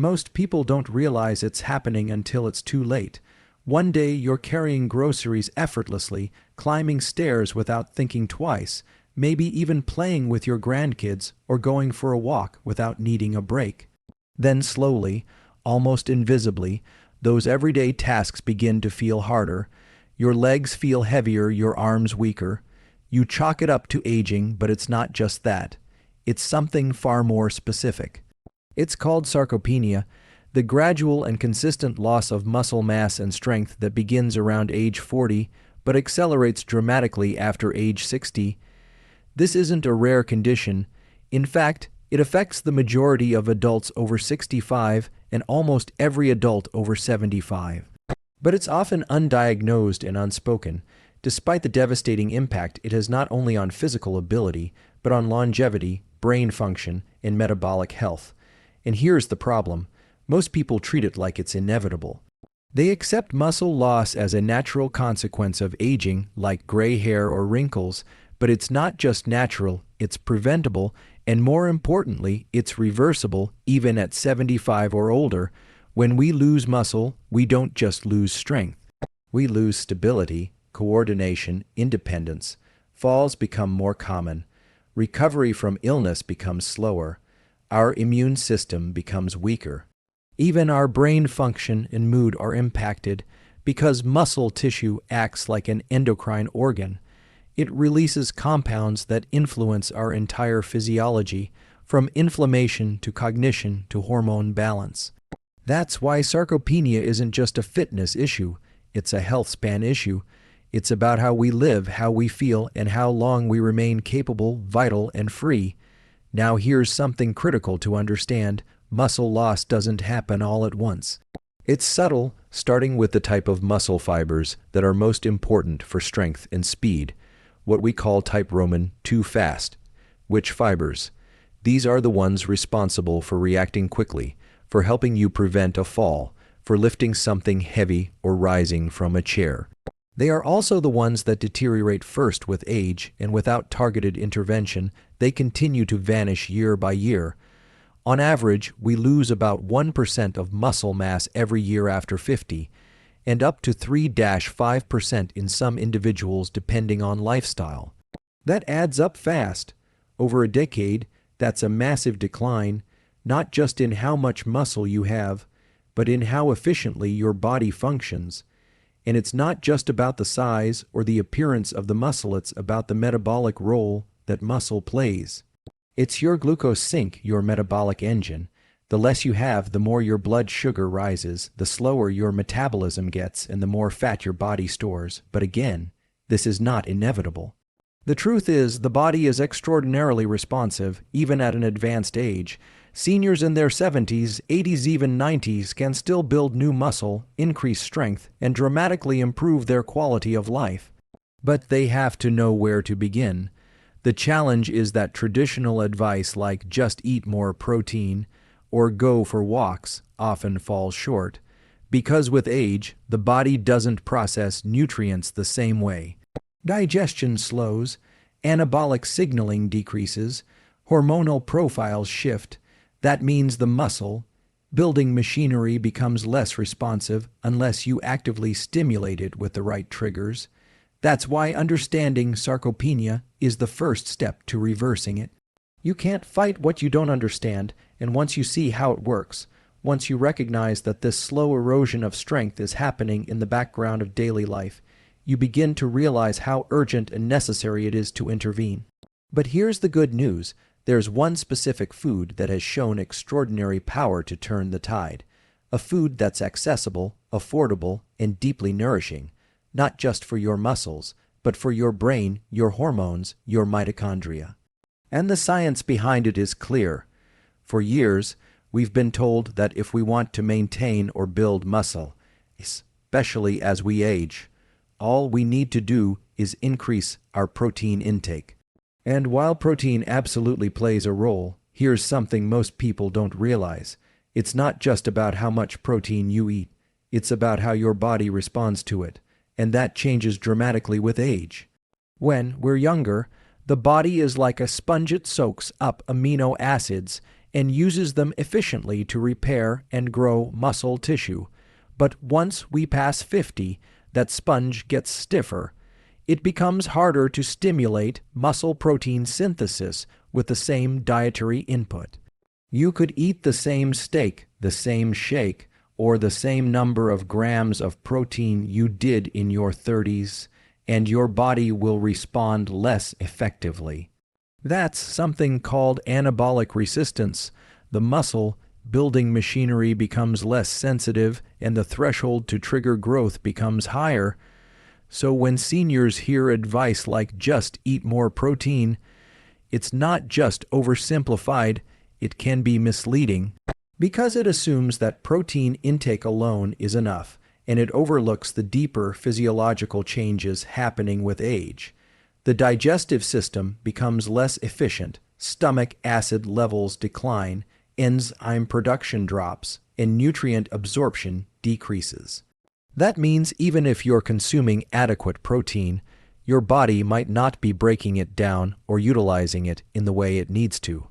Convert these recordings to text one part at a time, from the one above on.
Most people don't realize it's happening until it's too late. One day you're carrying groceries effortlessly, climbing stairs without thinking twice, maybe even playing with your grandkids or going for a walk without needing a break. Then slowly, almost invisibly, those everyday tasks begin to feel harder. Your legs feel heavier, your arms weaker. You chalk it up to aging, but it's not just that. It's something far more specific. It's called sarcopenia, the gradual and consistent loss of muscle mass and strength that begins around age 40 but accelerates dramatically after age 60. This isn't a rare condition. In fact, it affects the majority of adults over 65 and almost every adult over 75. But it's often undiagnosed and unspoken. Despite the devastating impact it has not only on physical ability, but on longevity, brain function, and metabolic health. And here's the problem. Most people treat it like it's inevitable. They accept muscle loss as a natural consequence of aging, like gray hair or wrinkles, but it's not just natural, it's preventable, and more importantly, it's reversible even at 75 or older. When we lose muscle, we don't just lose strength. We lose stability, coordination, independence. Falls become more common. Recovery from illness becomes slower. Our immune system becomes weaker. Even our brain function and mood are impacted because muscle tissue acts like an endocrine organ. It releases compounds that influence our entire physiology, from inflammation to cognition to hormone balance. That's why sarcopenia isn't just a fitness issue, it's a health span issue. It's about how we live, how we feel, and how long we remain capable, vital, and free. Now here's something critical to understand. Muscle loss doesn't happen all at once. It's subtle, starting with the type of muscle fibers that are most important for strength and speed, what we call type Roman too fast. Which fibers? These are the ones responsible for reacting quickly, for helping you prevent a fall, for lifting something heavy or rising from a chair. They are also the ones that deteriorate first with age, and without targeted intervention, they continue to vanish year by year. On average, we lose about 1% of muscle mass every year after 50, and up to 3–5% in some individuals depending on lifestyle. That adds up fast. Over a decade, that's a massive decline, not just in how much muscle you have, but in how efficiently your body functions. And it's not just about the size or the appearance of the muscle, it's about the metabolic role that muscle plays. It's your glucose sink, your metabolic engine. The less you have, the more your blood sugar rises, the slower your metabolism gets, and the more fat your body stores. But again, this is not inevitable. The truth is, the body is extraordinarily responsive, even at an advanced age. Seniors in their 70s, 80s, even 90s can still build new muscle, increase strength, and dramatically improve their quality of life. But they have to know where to begin. The challenge is that traditional advice like just eat more protein or go for walks often falls short, because with age, the body doesn't process nutrients the same way. Digestion slows, anabolic signaling decreases, hormonal profiles shift. That means the muscle building machinery becomes less responsive unless you actively stimulate it with the right triggers. That's why understanding sarcopenia is the first step to reversing it. You can't fight what you don't understand, and once you see how it works, once you recognize that this slow erosion of strength is happening in the background of daily life, you begin to realize how urgent and necessary it is to intervene. But here's the good news. There's one specific food that has shown extraordinary power to turn the tide. A food that's accessible, affordable, and deeply nourishing, not just for your muscles, but for your brain, your hormones, your mitochondria. And the science behind it is clear. For years, we've been told that if we want to maintain or build muscle, especially as we age, all we need to do is increase our protein intake. And while protein absolutely plays a role, here's something most people don't realize. It's not just about how much protein you eat. It's about how your body responds to it, and that changes dramatically with age. When we're younger, the body is like a sponge. It soaks up amino acids and uses them efficiently to repair and grow muscle tissue. But once we pass 50, that sponge gets stiffer. It becomes harder to stimulate muscle protein synthesis with the same dietary input. You could eat the same steak, the same shake, or the same number of grams of protein you did in your 30s, and your body will respond less effectively. That's something called anabolic resistance. The muscle building machinery becomes less sensitive, and the threshold to trigger growth becomes higher. So when seniors hear advice like just eat more protein, it's not just oversimplified, it can be misleading, because it assumes that protein intake alone is enough, and it overlooks the deeper physiological changes happening with age. The digestive system becomes less efficient, stomach acid levels decline, enzyme production drops, and nutrient absorption decreases. That means even if you're consuming adequate protein, your body might not be breaking it down or utilizing it in the way it needs to.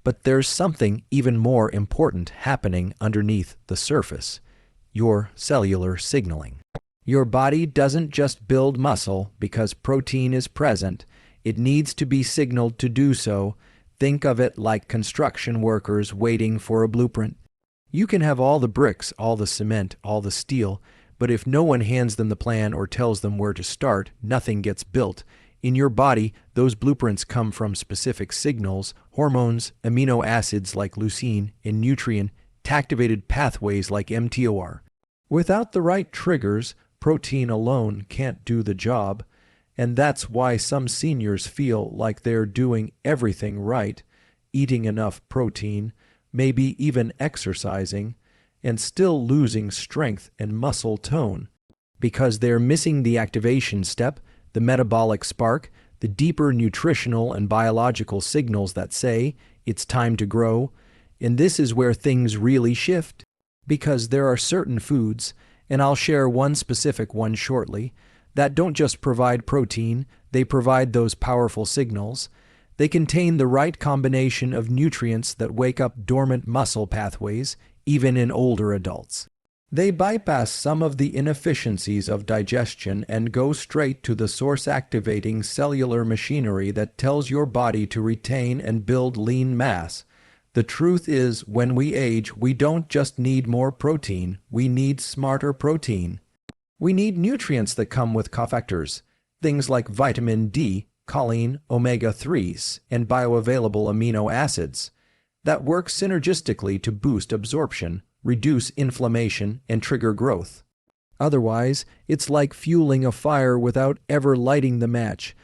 But there's something even more important happening underneath the surface: your cellular signaling. Your body doesn't just build muscle because protein is present, it needs to be signaled to do so. Think of it like construction workers waiting for a blueprint. You can have all the bricks, all the cement, all the steel, but if no one hands them the plan or tells them where to start, nothing gets built. In your body, those blueprints come from specific signals, hormones, amino acids like leucine, and nutrient-activated pathways like mTOR. Without the right triggers, protein alone can't do the job, and that's why some seniors feel like they're doing everything right, eating enough protein, maybe even exercising, and still losing strength and muscle tone, because they're missing the activation step, the metabolic spark, the deeper nutritional and biological signals that say it's time to grow. And this is where things really shift, because there are certain foods, and I'll share one specific one shortly, that don't just provide protein, they provide those powerful signals. They contain the right combination of nutrients that wake up dormant muscle pathways, even in older adults. They bypass some of the inefficiencies of digestion and go straight to the source-activating cellular machinery that tells your body to retain and build lean mass. The truth is, when we age, we don't just need more protein, we need smarter protein. We need nutrients that come with cofactors, things like vitamin D, choline, omega-3s, and bioavailable amino acids, that work synergistically to boost absorption, reduce inflammation, and trigger growth. Otherwise, it's like fueling a fire without ever lighting the match.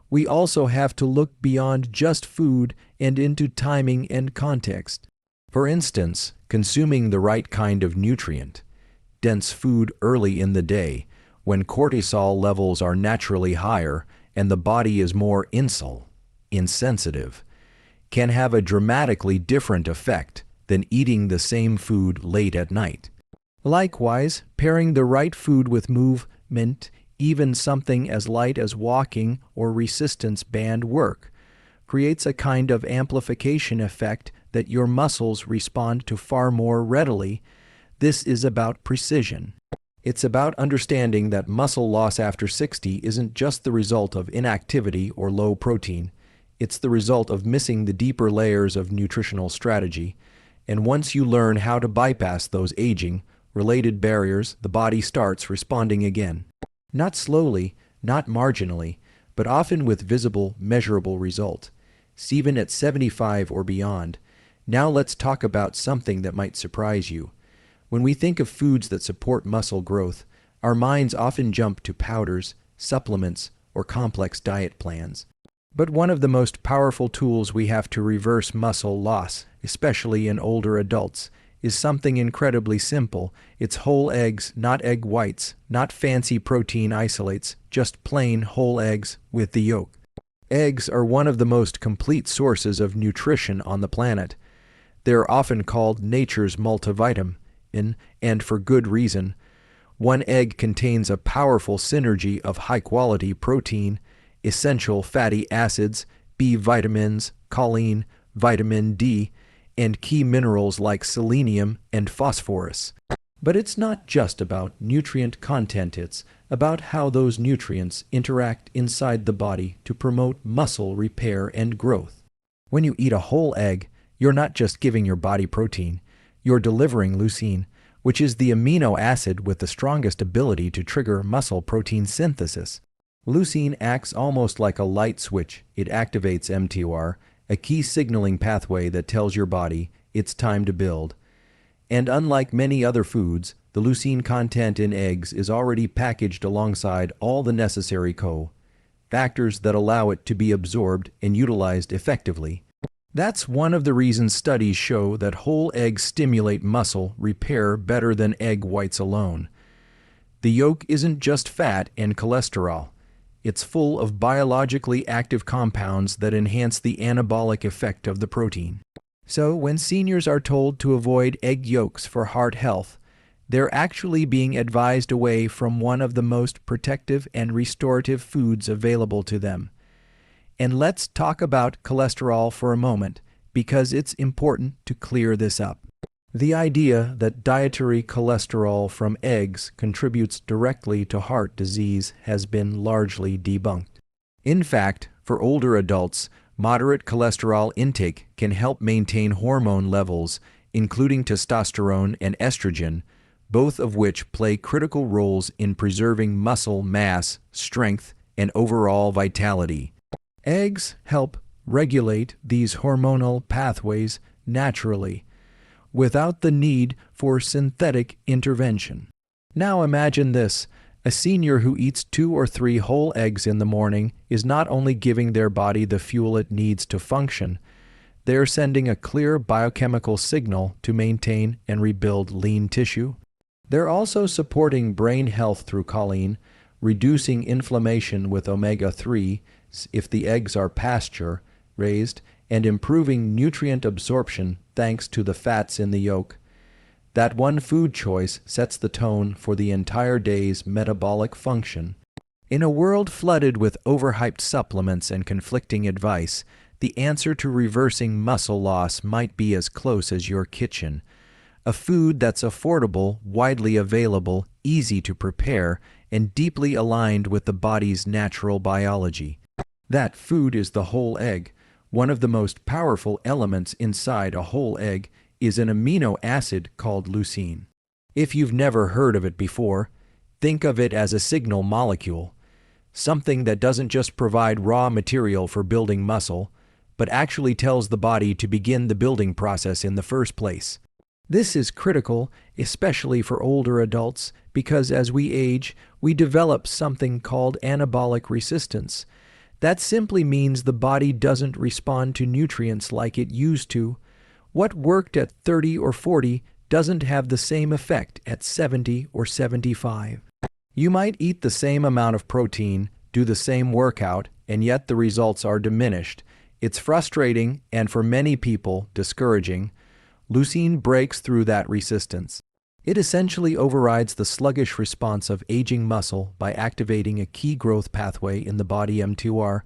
We also have to look beyond just food and into timing and context. For instance, consuming the right kind of nutrient-dense food early in the day, when cortisol levels are naturally higher and the body is more insensitive, can have a dramatically different effect than eating the same food late at night. Likewise, pairing the right food with movement, even something as light as walking or resistance band work, creates a kind of amplification effect that your muscles respond to far more readily. This is about precision. It's about understanding that muscle loss after 60 isn't just the result of inactivity or low protein. It's the result of missing the deeper layers of nutritional strategy. And once you learn how to bypass those aging-related barriers, the body starts responding again. Not slowly, not marginally, but often with visible, measurable result. Even at 75 or beyond. Now let's talk about something that might surprise you. When we think of foods that support muscle growth, our minds often jump to powders, supplements, or complex diet plans. But one of the most powerful tools we have to reverse muscle loss, especially in older adults, is something incredibly simple. It's whole eggs, not egg whites, not fancy protein isolates, just plain whole eggs with the yolk. Eggs are one of the most complete sources of nutrition on the planet. They're often called nature's multivitamin, and for good reason. One egg contains a powerful synergy of high-quality protein, essential fatty acids, B vitamins, choline, vitamin D, and key minerals like selenium and phosphorus. But it's not just about nutrient content, it's about how those nutrients interact inside the body to promote muscle repair and growth. When you eat a whole egg, you're not just giving your body protein, you're delivering leucine, which is the amino acid with the strongest ability to trigger muscle protein synthesis. Leucine acts almost like a light switch. It activates mTOR, a key signaling pathway that tells your body it's time to build. And unlike many other foods, the leucine content in eggs is already packaged alongside all the necessary factors that allow it to be absorbed and utilized effectively. That's one of the reasons studies show that whole eggs stimulate muscle repair better than egg whites alone. The yolk isn't just fat and cholesterol. It's full of biologically active compounds that enhance the anabolic effect of the protein. So when seniors are told to avoid egg yolks for heart health, they're actually being advised away from one of the most protective and restorative foods available to them. And let's talk about cholesterol for a moment, because it's important to clear this up. The idea that dietary cholesterol from eggs contributes directly to heart disease has been largely debunked. In fact, for older adults, moderate cholesterol intake can help maintain hormone levels, including testosterone and estrogen, both of which play critical roles in preserving muscle mass, strength, and overall vitality. Eggs help regulate these hormonal pathways naturally, without the need for synthetic intervention. Now imagine this: a senior who eats 2 or 3 whole eggs in the morning is not only giving their body the fuel it needs to function, they're sending a clear biochemical signal to maintain and rebuild lean tissue. They're also supporting brain health through choline, reducing inflammation with omega-3 if the eggs are pasture-raised, and improving nutrient absorption thanks to the fats in the yolk. That one food choice sets the tone for the entire day's metabolic function. In a world flooded with overhyped supplements and conflicting advice, the answer to reversing muscle loss might be as close as your kitchen. A food that's affordable, widely available, easy to prepare, and deeply aligned with the body's natural biology. That food is the whole egg. One of the most powerful elements inside a whole egg is an amino acid called leucine. If you've never heard of it before, think of it as a signal molecule, something that doesn't just provide raw material for building muscle, but actually tells the body to begin the building process in the first place. This is critical, especially for older adults, because as we age, we develop something called anabolic resistance. That simply means the body doesn't respond to nutrients like it used to. What worked at 30 or 40 doesn't have the same effect at 70 or 75. You might eat the same amount of protein, do the same workout, and yet the results are diminished. It's frustrating and for many people discouraging. Leucine breaks through that resistance. It essentially overrides the sluggish response of aging muscle by activating a key growth pathway in the body, mTOR.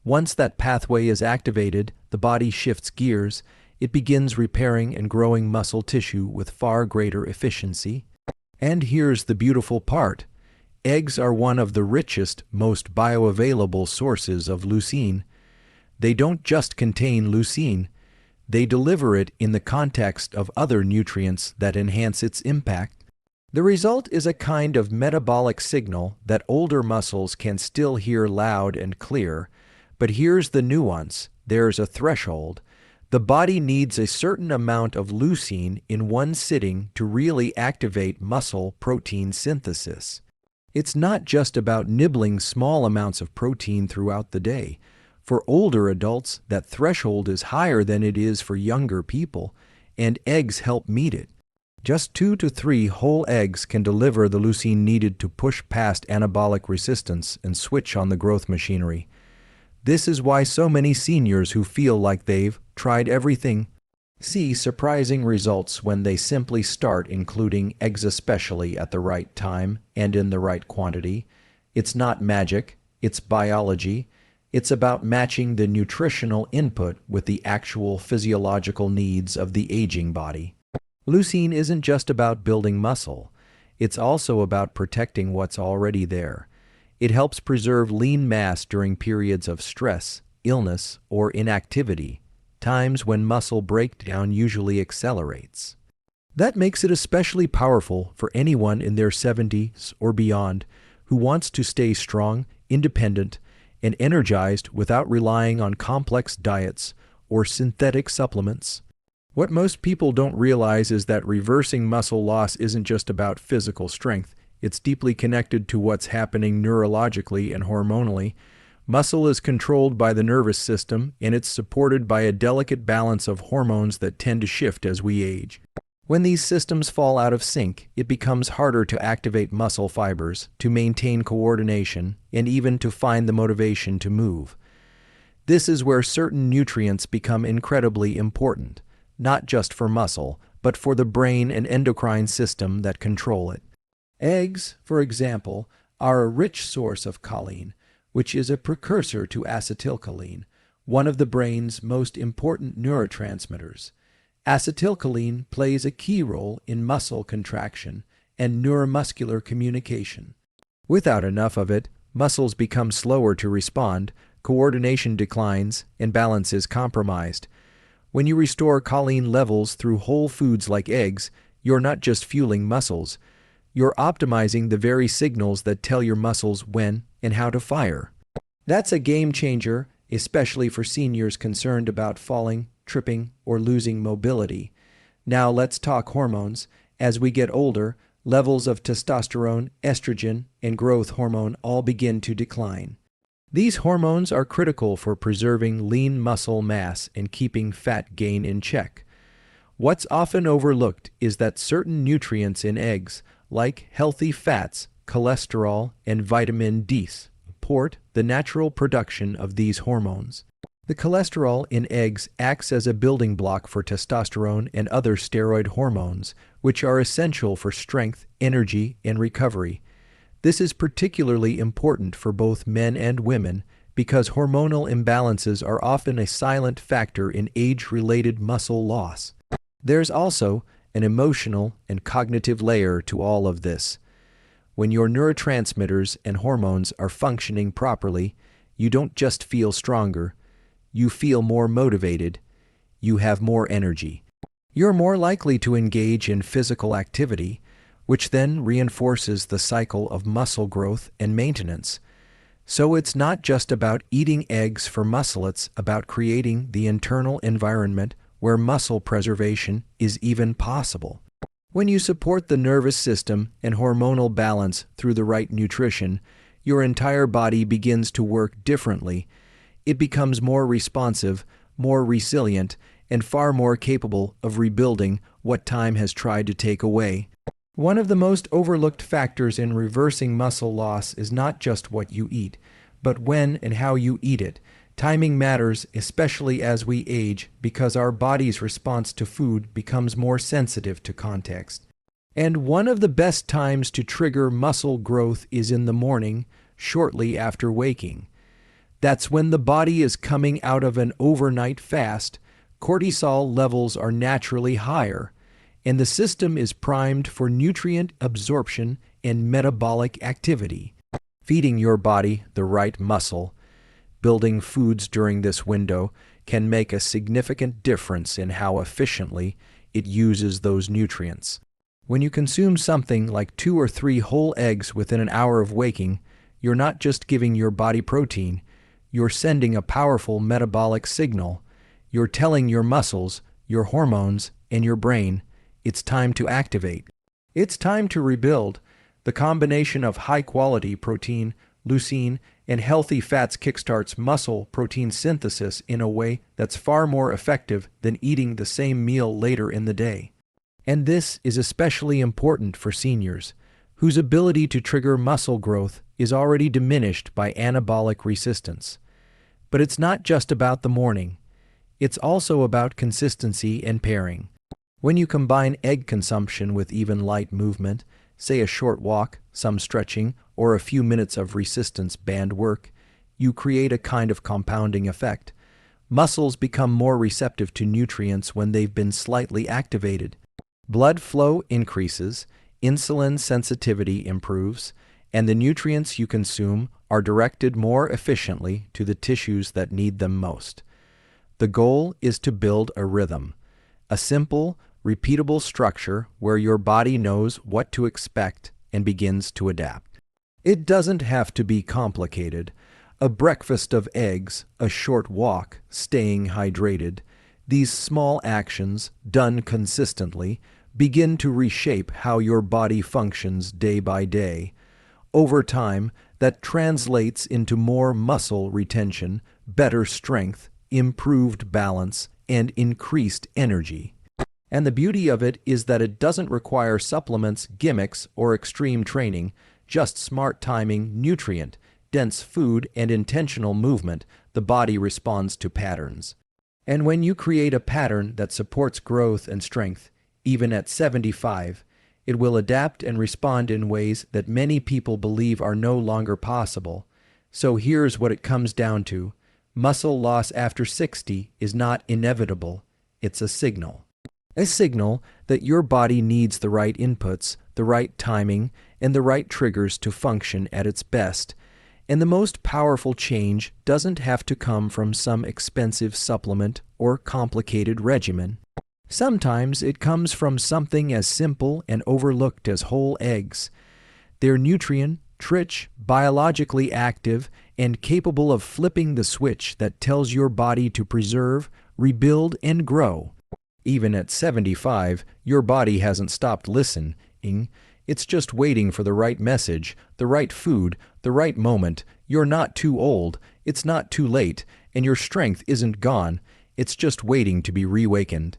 Once that pathway is activated, the body shifts gears. It begins repairing and growing muscle tissue with far greater efficiency. And here's the beautiful part. Eggs are one of the richest, most bioavailable sources of leucine. They don't just contain leucine. They deliver it in the context of other nutrients that enhance its impact. The result is a kind of metabolic signal that older muscles can still hear loud and clear. But here's the nuance. There's a threshold. The body needs a certain amount of leucine in one sitting to really activate muscle protein synthesis. It's not just about nibbling small amounts of protein throughout the day. For older adults, that threshold is higher than it is for younger people, and eggs help meet it. Just 2 to 3 whole eggs can deliver the leucine needed to push past anabolic resistance and switch on the growth machinery. This is why so many seniors who feel like they've tried everything see surprising results when they simply start including eggs, especially at the right time and in the right quantity. It's not magic, it's biology. It's about matching the nutritional input with the actual physiological needs of the aging body. Leucine isn't just about building muscle. It's also about protecting what's already there. It helps preserve lean mass during periods of stress, illness, or inactivity, times when muscle breakdown usually accelerates. That makes it especially powerful for anyone in their 70s or beyond who wants to stay strong, independent, and energized without relying on complex diets or synthetic supplements. What most people don't realize is that reversing muscle loss isn't just about physical strength. It's deeply connected to what's happening neurologically and hormonally. Muscle is controlled by the nervous system, and it's supported by a delicate balance of hormones that tend to shift as we age. When these systems fall out of sync, it becomes harder to activate muscle fibers, to maintain coordination, and even to find the motivation to move. This is where certain nutrients become incredibly important, not just for muscle, but for the brain and endocrine system that control it. Eggs, for example, are a rich source of choline, which is a precursor to acetylcholine, one of the brain's most important neurotransmitters. Acetylcholine plays a key role in muscle contraction and neuromuscular communication. Without enough of it, muscles become slower to respond, coordination declines, and balance is compromised. When you restore choline levels through whole foods like eggs, you're not just fueling muscles, you're optimizing the very signals that tell your muscles when and how to fire. That's a game changer, especially for seniors concerned about falling, tripping, or losing mobility. Now let's talk hormones. As we get older, levels of testosterone, estrogen, and growth hormone all begin to decline. These hormones are critical for preserving lean muscle mass and keeping fat gain in check. What's often overlooked is that certain nutrients in eggs, like healthy fats, cholesterol, and vitamin D, support the natural production of these hormones. The cholesterol in eggs acts as a building block for testosterone and other steroid hormones, which are essential for strength, energy, and recovery. This is particularly important for both men and women because hormonal imbalances are often a silent factor in age-related muscle loss. There's also an emotional and cognitive layer to all of this. When your neurotransmitters and hormones are functioning properly, you don't just feel stronger, you feel more motivated, you have more energy. You're more likely to engage in physical activity, which then reinforces the cycle of muscle growth and maintenance. So it's not just about eating eggs for muscle, it's about creating the internal environment where muscle preservation is even possible. When you support the nervous system and hormonal balance through the right nutrition, your entire body begins to work differently. It becomes more responsive, more resilient, and far more capable of rebuilding what time has tried to take away. One of the most overlooked factors in reversing muscle loss is not just what you eat, but when and how you eat it. Timing matters, especially as we age, because our body's response to food becomes more sensitive to context. And one of the best times to trigger muscle growth is in the morning, shortly after waking. That's when the body is coming out of an overnight fast, cortisol levels are naturally higher, and the system is primed for nutrient absorption and metabolic activity. Feeding your body the right muscle, building foods during this window, can make a significant difference in how efficiently it uses those nutrients. When you consume something like 2 or 3 whole eggs within an hour of waking, you're not just giving your body protein, you're sending a powerful metabolic signal. You're telling your muscles, your hormones, and your brain, it's time to activate. It's time to rebuild. The combination of high-quality protein, leucine, and healthy fats kickstarts muscle protein synthesis in a way that's far more effective than eating the same meal later in the day. And this is especially important for seniors, whose ability to trigger muscle growth is already diminished by anabolic resistance. But it's not just about the morning. It's also about consistency and pairing. When you combine egg consumption with even light movement, say a short walk, some stretching, or a few minutes of resistance band work, you create a kind of compounding effect. Muscles become more receptive to nutrients when they've been slightly activated. Blood flow increases, insulin sensitivity improves, and the nutrients you consume are directed more efficiently to the tissues that need them most. The goal is to build a rhythm, a simple, repeatable structure where your body knows what to expect and begins to adapt. It doesn't have to be complicated. A breakfast of eggs, a short walk, staying hydrated, these small actions, done consistently, begin to reshape how your body functions day by day. Over time, that translates into more muscle retention, better strength, improved balance, and increased energy. And the beauty of it is that it doesn't require supplements, gimmicks, or extreme training, just smart timing, nutrient-dense food, and intentional movement. The body responds to patterns. And when you create a pattern that supports growth and strength, even at 75, it will adapt and respond in ways that many people believe are no longer possible. So here's what it comes down to. Muscle loss after 60 is not inevitable. It's a signal. A signal that your body needs the right inputs, the right timing, and the right triggers to function at its best. And the most powerful change doesn't have to come from some expensive supplement or complicated regimen. Sometimes it comes from something as simple and overlooked as whole eggs. They're nutrient-rich, biologically active, and capable of flipping the switch that tells your body to preserve, rebuild, and grow. Even at 75, your body hasn't stopped listening. It's just waiting for the right message, the right food, the right moment. You're not too old, it's not too late, and your strength isn't gone. It's just waiting to be reawakened.